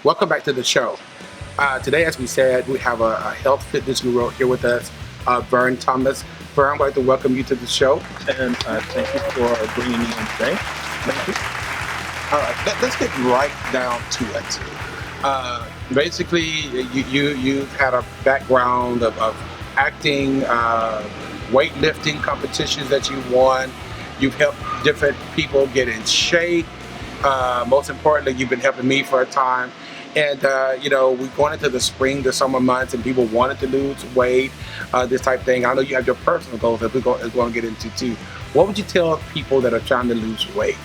Welcome back to the show. Today, as we said, we have a health fitness guru here with us, Vern Thomas. Vern, I'd like to welcome you to the show. And thank you for bringing me in today. Thank you. All right, let's get right down to it. Basically, you've had a background of acting, weightlifting competitions that you've won. You've helped different people get in shape. Most importantly, you've been helping me for a time. And, we're going into the spring, the summer months, and people wanted to lose weight, this type of thing. I know you have your personal goals that we're going to get into too. What would you tell people that are trying to lose weight?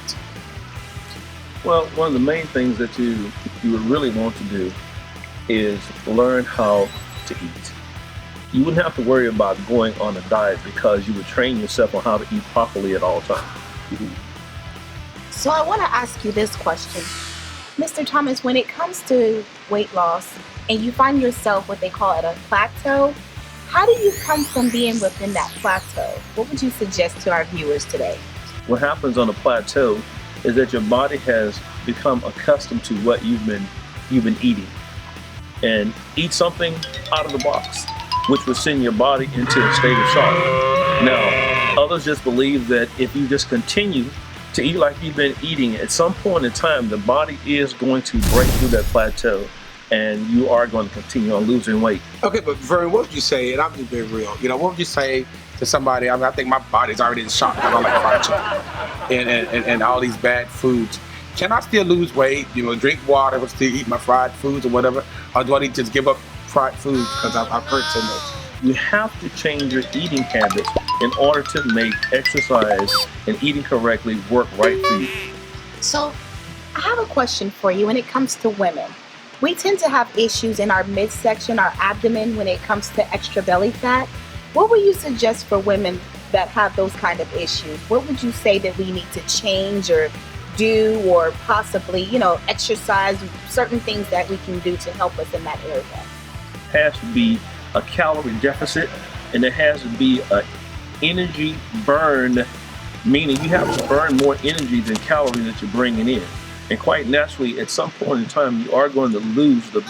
Well, one of the main things that you would really want to do is learn how to eat. You wouldn't have to worry about going on a diet because you would train yourself on how to eat properly at all times. So I want to ask you this question. Mr. Thomas, when it comes to weight loss and you find yourself what they call at a plateau, how do you come from being within that plateau? What would you suggest to our viewers today? What happens on a plateau is that your body has become accustomed to what you've been eating, and eat something out of the box, which will send your body into a state of shock. Now, others just believe that if you just continue to eat like you've been eating, at some point in time, the body is going to break through that plateau and you are going to continue on losing weight. Okay, but Vern, what would you say, and I'm just being real, what would you say to somebody? I think my body's already in shock because I like fried chicken and all these bad foods. Can I still lose weight, drink water, but still eat my fried foods or whatever? Or do I need to just give up fried foods because I've heard so much? You have to change your eating habits in order to make exercise and eating correctly work right for you. So I have a question for you when it comes to women. We tend to have issues in our midsection, our abdomen, when it comes to extra belly fat. What would you suggest for women that have those kind of issues? What would you say that we need to change or do, or possibly, exercise, certain things that we can do to help us in that area? Has to be a calorie deficit, and there has to be a energy burn, meaning you have to burn more energy than calories that you're bringing in. And quite naturally, at some point in time, you are going to lose the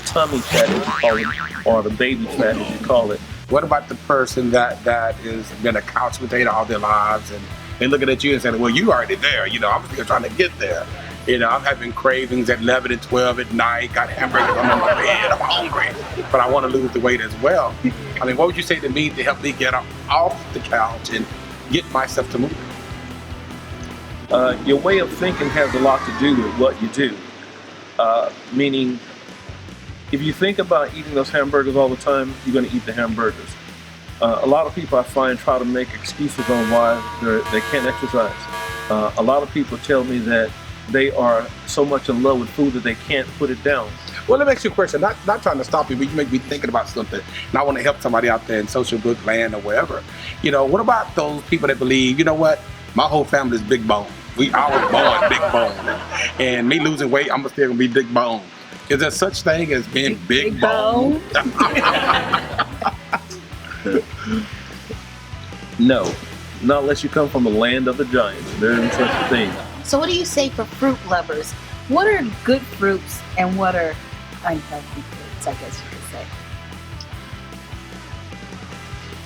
tummy fat, as you call it, or the baby fat, as you call it. What about the person that has been a couch potato all their lives, and they're looking at you and saying, well, you already there, I'm still trying to get there. I'm having cravings at 11 and 12 at night, got hamburgers on my bed, I'm hungry, but I want to lose the weight as well. What would you say to me to help me get up off the couch and get myself to move? Your way of thinking has a lot to do with what you do. Meaning, if you think about eating those hamburgers all the time, you're going to eat the hamburgers. A lot of people I find try to make excuses on why they can't exercise. A lot of people tell me that they are so much in love with food that they can't put it down. Well, let me ask you a question. Not trying to stop you, but you make me thinking about something. And I want to help somebody out there in social book land or wherever. What about those people that believe, my whole family is big bone. We all was born big bone. And me losing weight, I'm still going to be big bone. Is there such thing as being big bone? No, not unless you come from the land of the giants. There isn't such a thing. So what do you say for fruit lovers? What are good fruits and what are unhealthy fruits, I guess you could say?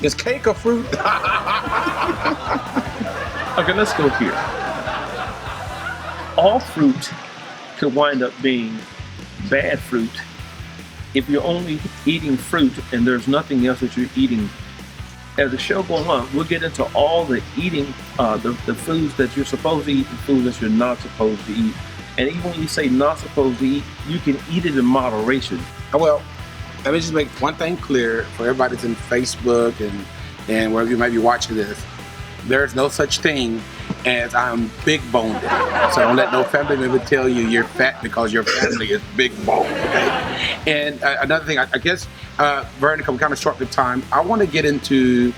Is cake a fruit? Okay, let's go here. All fruit could wind up being bad fruit if you're only eating fruit and there's nothing else that you're eating. As the show goes on, we'll get into all the eating, the foods that you're supposed to eat, the foods that you're not supposed to eat. And even when you say not supposed to eat, you can eat it in moderation. Well, let me just make one thing clear for everybody that's in Facebook and wherever you might be watching this. There's no such thing as I'm big boned. So don't let no family member tell you you're fat because your family is big boned. Okay? And another thing, I guess, Vern, I'm kind of short with time. I want to get into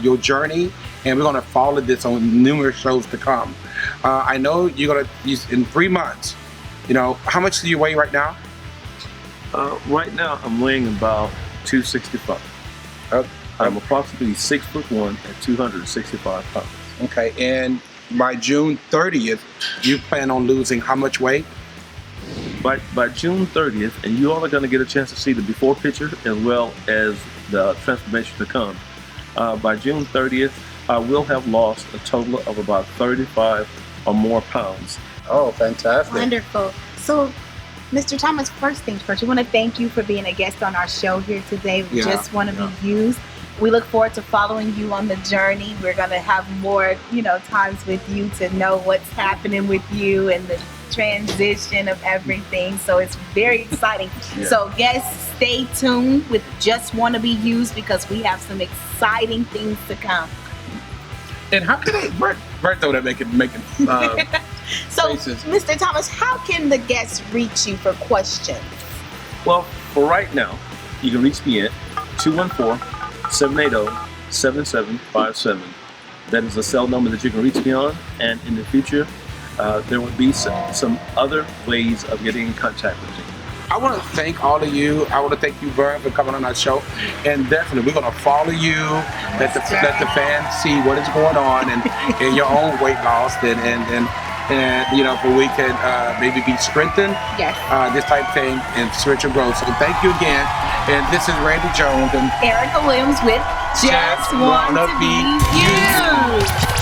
your journey, and we're going to follow this on numerous shows to come. I know you're going to use in 3 months. How much do you weigh right now? Right now, I'm weighing about 265. I'm approximately 6'1" at 265 pounds. Okay, and by June 30th, you plan on losing how much weight? By June 30th, and you all are going to get a chance to see the before picture as well as the transformation to come. By June 30th, I will have lost a total of about 35 or more pounds. Oh, fantastic. Wonderful. So, Mr. Thomas, first things first, we want to thank you for being a guest on our show here today. We just want to be used. We look forward to following you on the journey. We're going to have more, times with you to know what's happening with you and the transition of everything. So it's very exciting. So guests, stay tuned with Just Want to Be Used, because we have some exciting things to come. And how can they, Bert though, they're making So, faces. Mr. Thomas, how can the guests reach you for questions? Well, for right now, you can reach me at 214-780-7757. That is a cell number that you can reach me on. And in the future, there will be some other ways of getting in contact with me. I want to thank all of you. I want to thank you, Vern, for coming on our show. And definitely, we're going to follow you, let the fans see what is going on and your own weight loss, and for we can maybe be strengthened, this type of thing, and spiritual growth. So thank you again. And this is Randy Jones and Erica Williams with Just Want to Be Used.